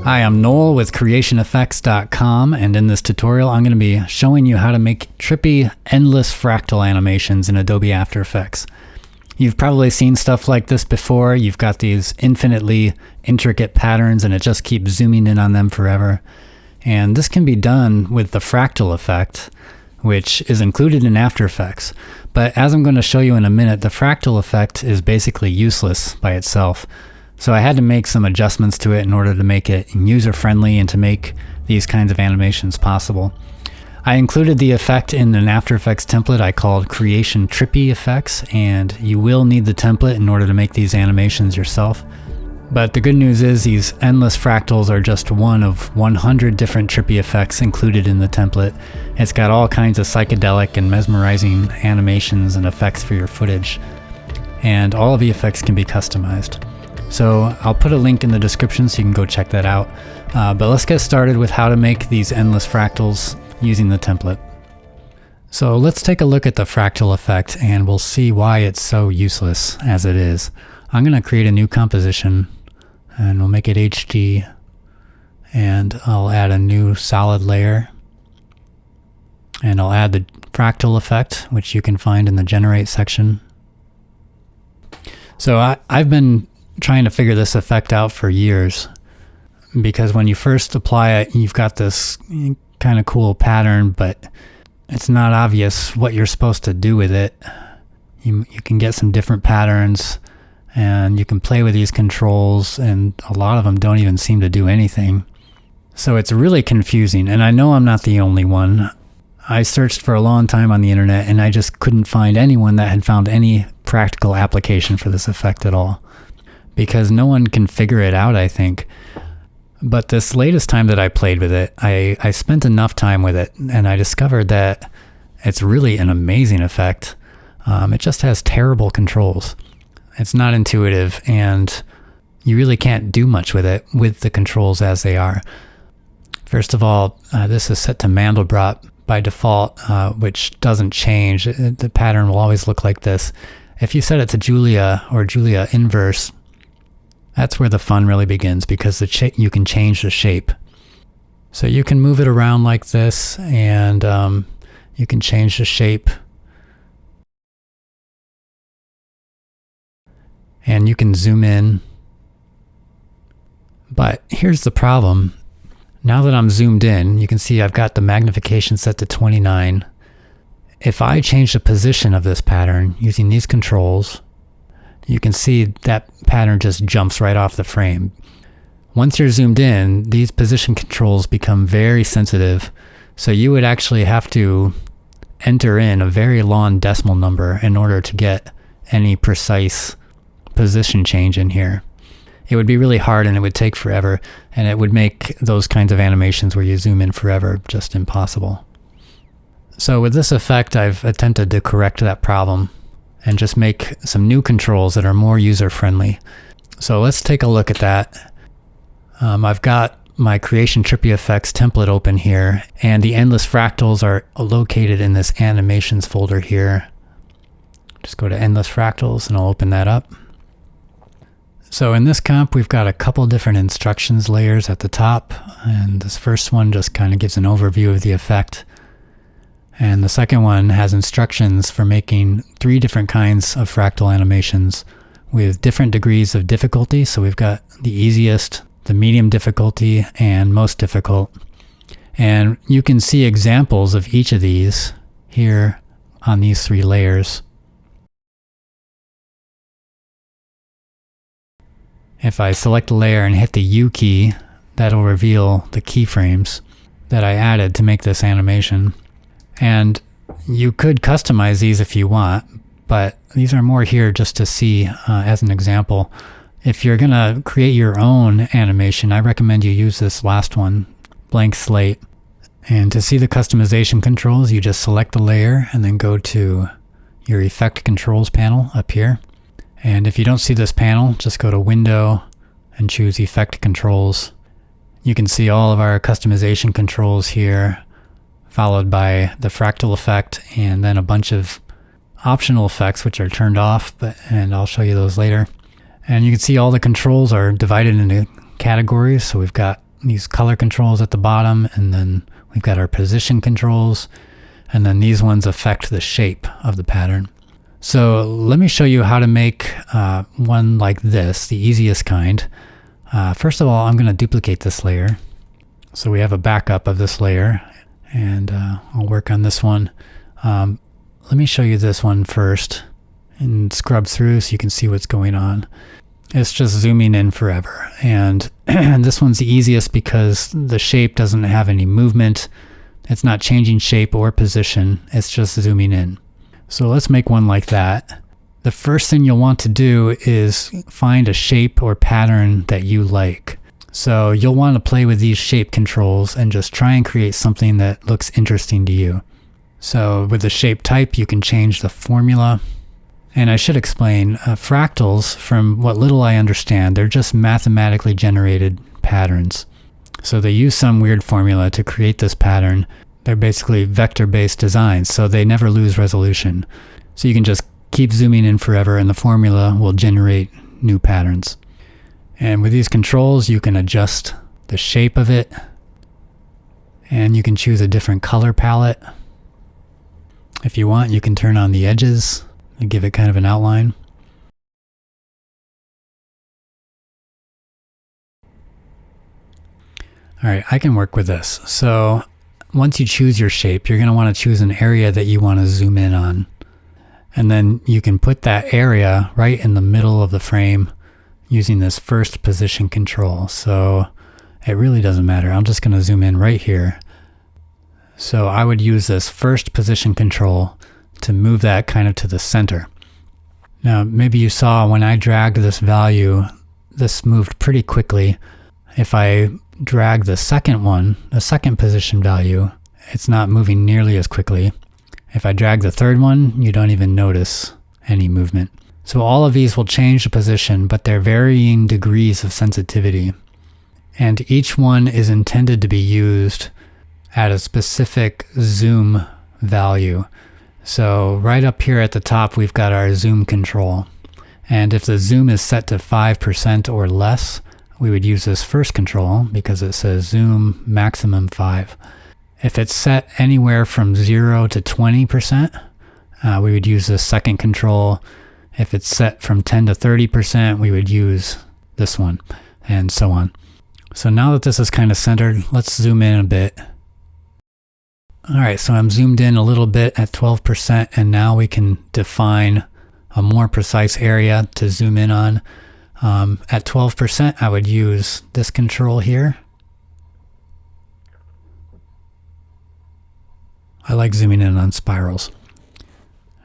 Hi, I'm Noel with CreationEffects.com, and in this tutorial I'm going to be showing you how to make trippy, endless fractal animations in Adobe After Effects. You've probably seen stuff like this before. You've got these infinitely intricate patterns and it just keeps zooming in on them forever. And this can be done with the fractal effect, which is included in After Effects. But as I'm going to show you in a minute, the fractal effect is basically useless by itself. So I had to make some adjustments to it in order to make it user-friendly and to make these kinds of animations possible. I included the effect in an After Effects template I called Creation Trippy Effects, and you will need the template in order to make these animations yourself. But the good news is these endless fractals are just one of 100 different trippy effects included in the template. It's got all kinds of psychedelic and mesmerizing animations and effects for your footage. And all of the effects can be customized. So I'll put a link in the description so you can go check that out. But let's get started with how to make these endless fractals using the template. So let's take a look at the fractal effect and we'll see why it's so useless as it is. I'm going to create a new composition and we'll make it HD, and I'll add a new solid layer, and I'll add the fractal effect, which you can find in the generate section. So I've been trying to figure this effect out for years, because when you first apply it, you've got this kind of cool pattern, but it's not obvious what you're supposed to do with it. You can get some different patterns, and you can play with these controls, and a lot of them don't even seem to do anything. So it's really confusing, and I know I'm not the only one. I searched for a long time on the internet, and I just couldn't find anyone that had found any practical application for this effect at all, because no one can figure it out, I think. But this latest time that I played with it, I spent enough time with it, and I discovered that it's really an amazing effect. It just has terrible controls. It's not intuitive, and you really can't do much with it with the controls as they are. First of all, this is set to Mandelbrot by default, which doesn't change. The pattern will always look like this. If you set it to Julia or Julia inverse, that's where the fun really begins, because you can change the shape. So you can move it around like this, and you can change the shape. And you can zoom in. But here's the problem. Now that I'm zoomed in, you can see I've got the magnification set to 29. If I change the position of this pattern using these controls, you can see that pattern just jumps right off the frame. Once you're zoomed in, these position controls become very sensitive, so you would actually have to enter in a very long decimal number in order to get any precise position change in here. It would be really hard, and it would take forever, and it would make those kinds of animations where you zoom in forever just impossible. So with this effect, I've attempted to correct that problem and just make some new controls that are more user-friendly. So let's take a look at that. I've got my Creation Trippy Effects template open here, and the endless fractals are located in this animations folder here. Just go to endless fractals and I'll open that up. So in this comp, we've got a couple different instructions layers at the top, and this first one just kind of gives an overview of the effect. And the second one has instructions for making 3 different kinds of fractal animations with different degrees of difficulty. So we've got the easiest, the medium difficulty, and most difficult. And you can see examples of each of these here on these 3 layers. If I select a layer and hit the U key, that'll reveal the keyframes that I added to make this animation. And you could customize these if you want, but these are more here just to see as an example. If you're going to create your own animation, I recommend you use this last one, Blank Slate. And to see the customization controls, you just select the layer and then go to your Effect Controls panel up here. And if you don't see this panel, just go to Window and choose Effect Controls. You can see all of our customization controls here, followed by the fractal effect, and then a bunch of optional effects which are turned off, and I'll show you those later. And you can see all the controls are divided into categories. So we've got these color controls at the bottom, and then we've got our position controls, and then these ones affect the shape of the pattern. So let me show you how to make one like this, the easiest kind. First of all, I'm going to duplicate this layer. So we have a backup of this layer, and I'll work on this one. Let me show you this one first and scrub through so you can see what's going on. It's just zooming in forever. And this one's the easiest because the shape doesn't have any movement. It's not changing shape or position. It's just zooming in. So let's make one like that. The first thing you'll want to do is find a shape or pattern that you like. So you'll want to play with these shape controls and just try and create something that looks interesting to you. So with the shape type, you can change the formula. And I should explain, fractals, from what little I understand, they're just mathematically generated patterns. So they use some weird formula to create this pattern. They're basically vector-based designs, so they never lose resolution. So you can just keep zooming in forever and the formula will generate new patterns. And with these controls, you can adjust the shape of it, and you can choose a different color palette. If you want, you can turn on the edges and give it kind of an outline. All right, I can work with this. So once you choose your shape, you're going to want to choose an area that you want to zoom in on. And then you can put that area right in the middle of the frame using this first position control. So it really doesn't matter. I'm just going to zoom in right here. So I would use this first position control to move that kind of to the center. Now, maybe you saw when I dragged this value, this moved pretty quickly. If I drag the second one, the second position value, it's not moving nearly as quickly. If I drag the third one, you don't even notice any movement. So all of these will change the position, but they're varying degrees of sensitivity. And each one is intended to be used at a specific zoom value. So right up here at the top, we've got our zoom control. And if the zoom is set to 5% or less, we would use this first control because it says zoom maximum 5. If it's set anywhere from 0 to 20%, we would use the second control. If it's set from 10 to 30%, we would use this one, and so on. So now that this is kind of centered, let's zoom in a bit. All right, so I'm zoomed in a little bit at 12%, and now we can define a more precise area to zoom in on. At 12%, I would use this control here. I like zooming in on spirals.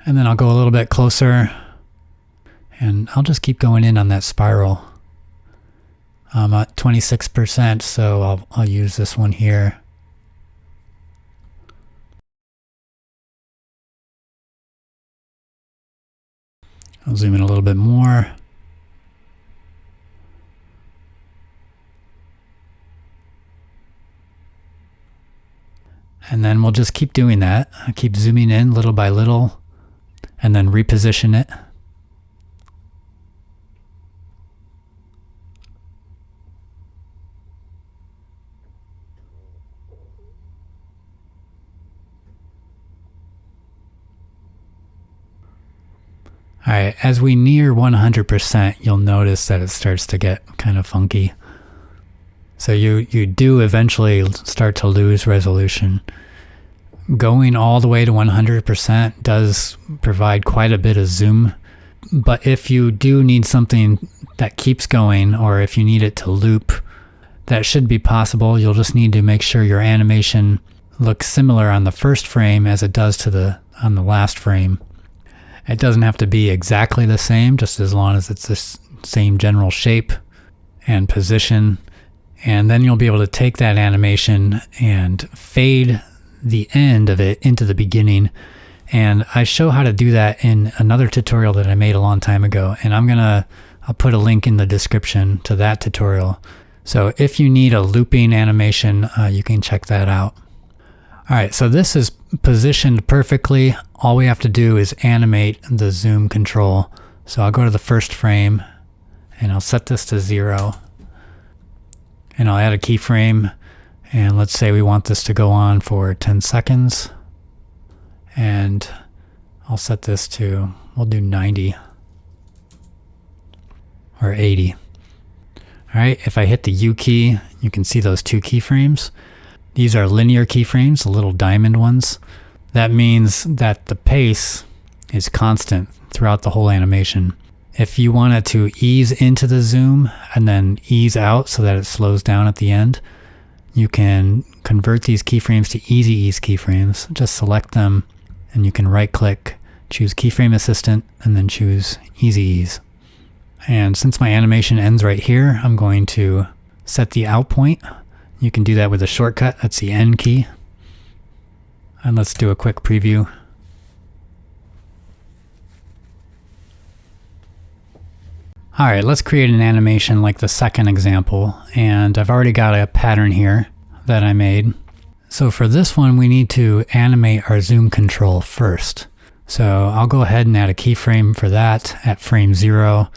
And then I'll go a little bit closer, and I'll just keep going in on that spiral. I'm at 26%, so I'll use this one here. I'll zoom in a little bit more. And then we'll just keep doing that. I keep zooming in little by little and then reposition it. All right, as we near 100%, you'll notice that it starts to get kind of funky. So you do eventually start to lose resolution. Going all the way to 100% does provide quite a bit of zoom. But if you do need something that keeps going, or if you need it to loop, that should be possible. You'll just need to make sure your animation looks similar on the first frame as it does on the last frame. It doesn't have to be exactly the same, just as long as it's the same general shape and position. And then you'll be able to take that animation and fade the end of it into the beginning. And I show how to do that in another tutorial that I made a long time ago. And I'll put a link in the description to that tutorial. So if you need a looping animation, you can check that out. All right, so this is positioned perfectly. All we have to do is animate the zoom control. So I'll go to the first frame and I'll set this to 0. And I'll add a keyframe, and let's say we want this to go on for 10 seconds. And I'll set this to, we'll do 90 or 80. All right, if I hit the U key, you can see those 2 keyframes. These are linear keyframes, the little diamond ones. That means that the pace is constant throughout the whole animation. If you want it to ease into the zoom and then ease out so that it slows down at the end, you can convert these keyframes to easy ease keyframes. Just select them and you can right click, choose keyframe assistant, and then choose easy ease. And since my animation ends right here, I'm going to set the out point. You can do that with a shortcut, that's the N key. And let's do a quick preview. All right, let's create an animation like the second example. And I've already got a pattern here that I made. So for this one, we need to animate our zoom control first. So I'll go ahead and add a keyframe for that at frame 0.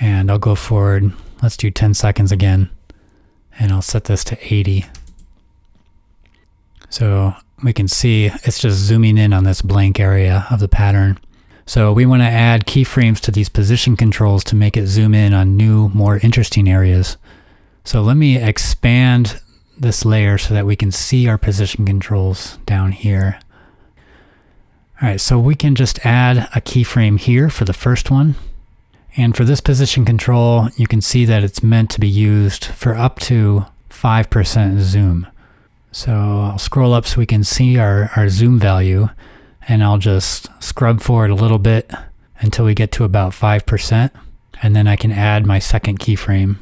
And I'll go forward, let's do 10 seconds again. And I'll set this to 80. So we can see it's just zooming in on this blank area of the pattern. So we want to add keyframes to these position controls to make it zoom in on new, more interesting areas. So let me expand this layer so that we can see our position controls down here. All right, so we can just add a keyframe here for the first one. And for this position control, you can see that it's meant to be used for up to 5% zoom. So I'll scroll up so we can see our zoom value, and I'll just scrub forward a little bit until we get to about 5%, and then I can add my second keyframe.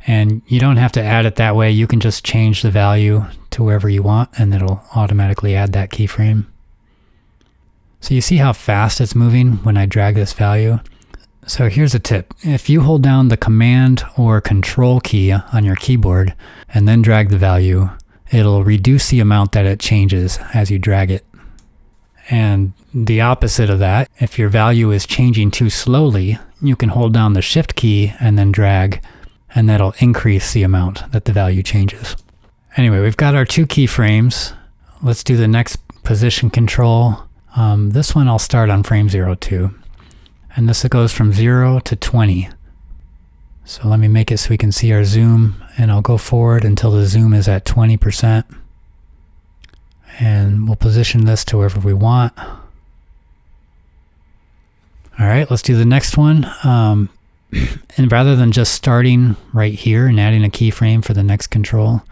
And you don't have to add it that way, you can just change the value to wherever you want and it'll automatically add that keyframe. So you see how fast it's moving when I drag this value? So here's a tip. If you hold down the Command or Control key on your keyboard and then drag the value, it'll reduce the amount that it changes as you drag it. And the opposite of that, if your value is changing too slowly, you can hold down the Shift key and then drag, and that'll increase the amount that the value changes. Anyway, we've got our 2 keyframes. Let's do the next position control. This one I'll start on frame 0 too. And this goes from 0 to 20. So let me make it so we can see our zoom, and I'll go forward until the zoom is at 20%. And we'll position this to wherever we want. All right, let's do the next one. And rather than just starting right here and adding a keyframe for the next control,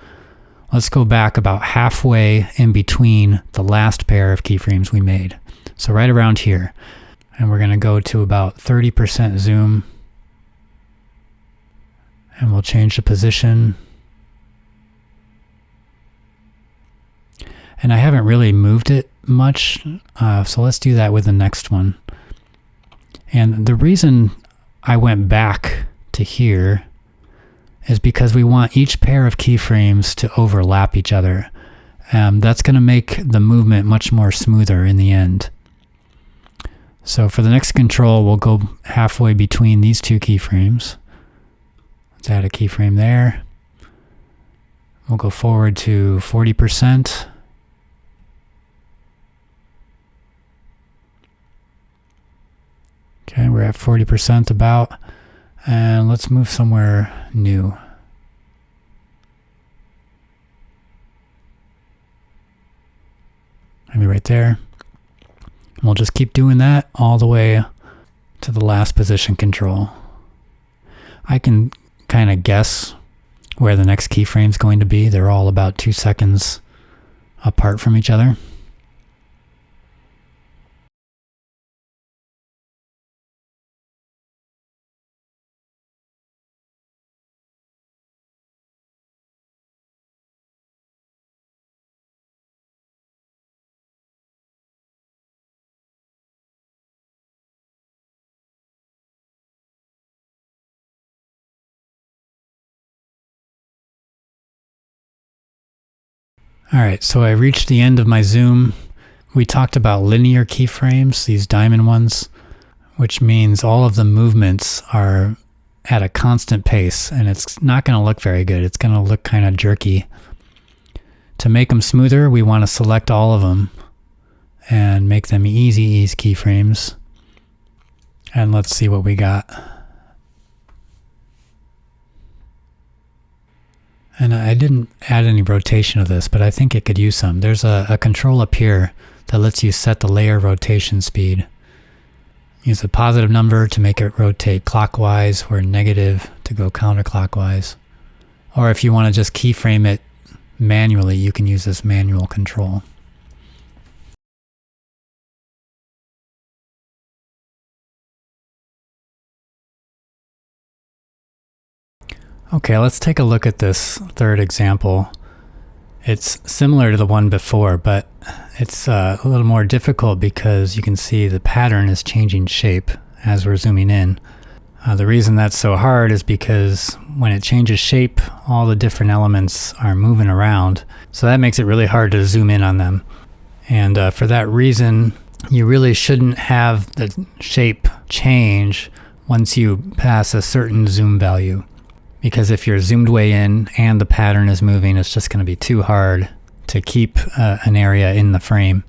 let's go back about halfway in between the last pair of keyframes we made. So right around here. And we're going to go to about 30% zoom. And we'll change the position. And I haven't really moved it much, so let's do that with the next one. And the reason I went back to here is because we want each pair of keyframes to overlap each other. That's going to make the movement much more smoother in the end. So for the next control, we'll go halfway between these 2 keyframes. Let's add a keyframe there. We'll go forward to 40%. Okay, we're at 40% about, and let's move somewhere new. Maybe right there. We'll just keep doing that all the way to the last position control. I can kind of guess where the next keyframe is going to be. They're all about 2 seconds apart from each other. All right, so I reached the end of my zoom. We talked about linear keyframes, these diamond ones, which means all of the movements are at a constant pace, and it's not going to look very good. It's going to look kind of jerky. To make them smoother, we want to select all of them and make them easy ease keyframes. And let's see what we got. And I didn't add any rotation to this, but I think it could use some. There's a control up here that lets you set the layer rotation speed. Use a positive number to make it rotate clockwise or negative to go counterclockwise. Or if you want to just keyframe it manually, you can use this manual control. Okay, let's take a look at this third example. It's similar to the one before, but it's a little more difficult because you can see the pattern is changing shape as we're zooming in. The reason that's so hard is because when it changes shape, all the different elements are moving around. So that makes it really hard to zoom in on them. And for that reason, you really shouldn't have the shape change once you pass a certain zoom value. Because if you're zoomed way in and the pattern is moving, it's just going to be too hard to keep an area in the frame.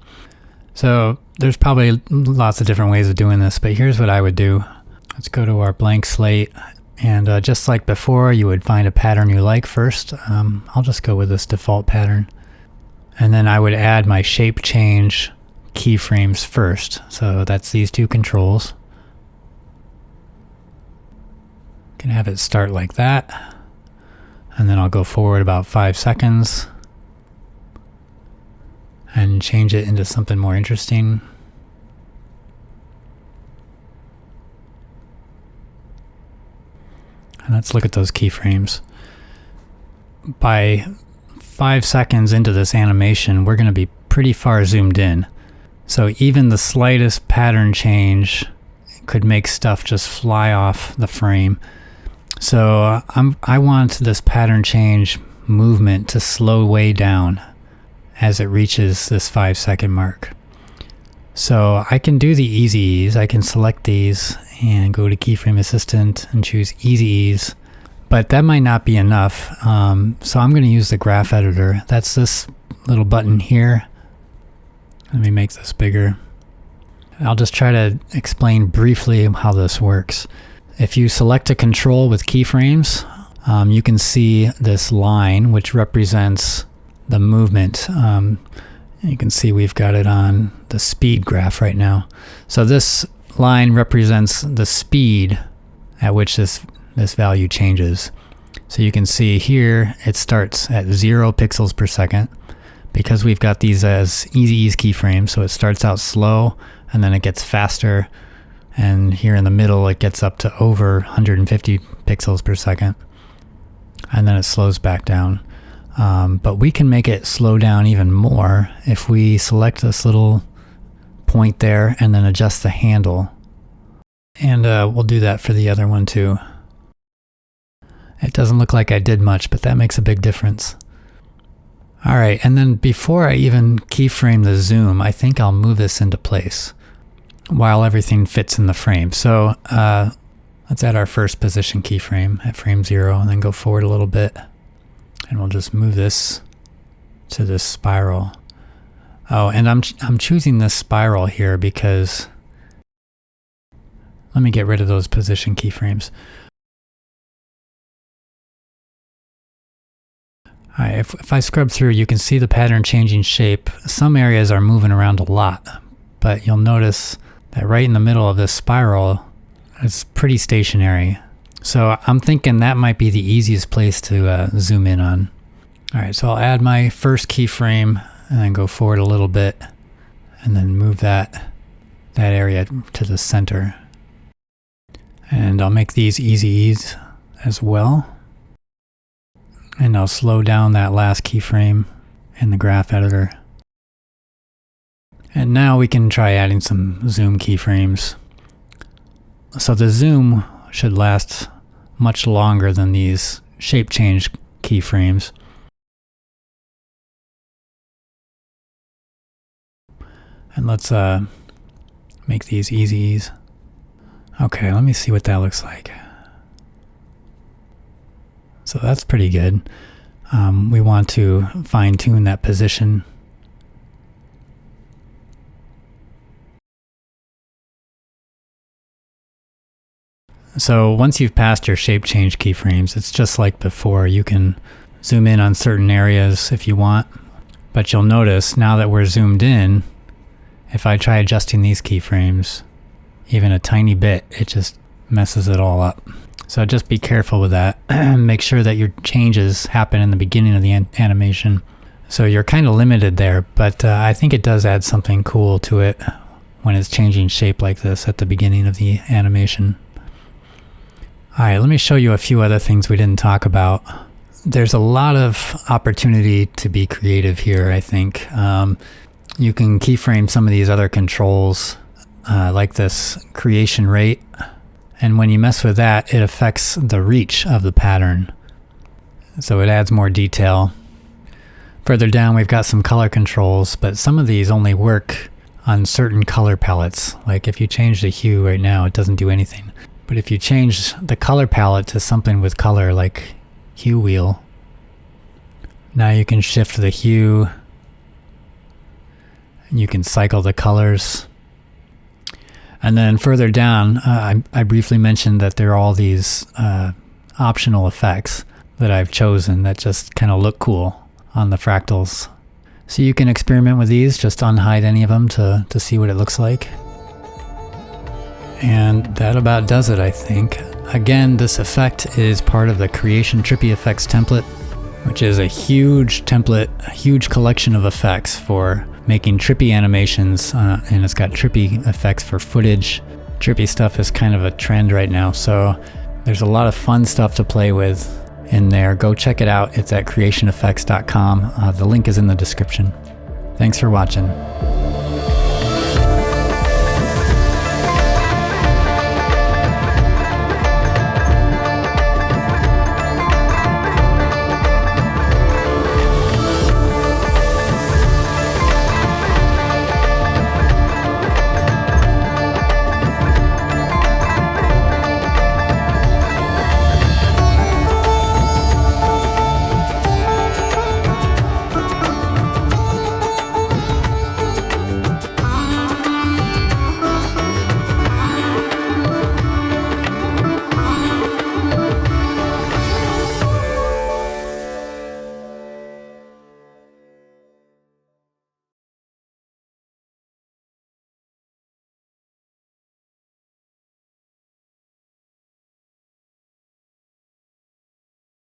So there's probably lots of different ways of doing this, but here's what I would do. Let's go to our blank slate, and just like before, you would find a pattern you like first. I'll just go with this default pattern. And then I would add my shape change keyframes first. So that's these two controls. Can have it start like that, and then I'll go forward about 5 seconds and change it into something more interesting. And let's look at those keyframes. By 5 seconds into this animation, we're going to be pretty far zoomed in. So even the slightest pattern change could make stuff just fly off the frame. So I want this pattern change movement to slow way down as it reaches this 5 second mark. So I can do the easy ease. I can select these and go to keyframe assistant and choose easy ease, but that might not be enough. So I'm going to use the graph editor. That's this little button here. Let me make this bigger. I'll just try to explain briefly how this works. If you select a control with keyframes, you can see this line which represents the movement. You can see we've got it on the speed graph right now. So this line represents the speed at which this value changes. So you can see here it starts at 0 pixels per second because we've got these as easy ease keyframes. So it starts out slow and then it gets faster. And here in the middle, it gets up to over 150 pixels per second. And then it slows back down. But we can make it slow down even more if we select this little point there and then adjust the handle. And we'll do that for the other one too. It doesn't look like I did much, but that makes a big difference. All right, and then before I even keyframe the zoom, I think I'll move this into place while everything fits in the frame. So let's add our first position keyframe at frame 0 and then go forward a little bit. And we'll just move this to this spiral. Oh, and I'm choosing this spiral here because, let me get rid of those position keyframes. All right, if I scrub through, you can see the pattern changing shape. Some areas are moving around a lot, but you'll notice that right in the middle of this spiral, it's pretty stationary. So I'm thinking that might be the easiest place to zoom in on. All right, so I'll add my first keyframe and then go forward a little bit and then move that area to the center. And I'll make these easy ease as well. And I'll slow down that last keyframe in the graph editor. And now we can try adding some zoom keyframes. So the zoom should last much longer than these shape change keyframes. And let's make these easy ease. Okay, let me see what that looks like. So that's pretty good. We want to fine tune that position. So once you've passed your shape change keyframes, it's just like before. You can zoom in on certain areas if you want, but you'll notice now that we're zoomed in, if I try adjusting these keyframes even a tiny bit, it just messes it all up. So just be careful with that. Make sure that your changes happen in the beginning of the animation. So you're kind of limited there, but I think it does add something cool to it when it's changing shape like this at the beginning of the animation. Alright, let me show you a few other things we didn't talk about. There's a lot of opportunity to be creative here, I think. You can keyframe some of these other controls, like this creation rate. And when you mess with that, it affects the reach of the pattern. So it adds more detail. Further down, we've got some color controls, but some of these only work on certain color palettes. Like if you change the hue right now, it doesn't do anything. But if you change the color palette to something with color, like hue wheel, now you can shift the hue, and you can cycle the colors. And then further down, I briefly mentioned that there are all these optional effects that I've chosen that just kind of look cool on the fractals. So you can experiment with these, just unhide any of them to see what it looks like. And that about does it, I think. Again, this effect is part of the Creation Trippy Effects template, which is a huge template, a huge collection of effects for making trippy animations, and it's got trippy effects for footage. Trippy stuff is kind of a trend right now, so there's a lot of fun stuff to play with in there. Go check it out. It's at creationeffects.com. The link is in the description. Thanks for watching.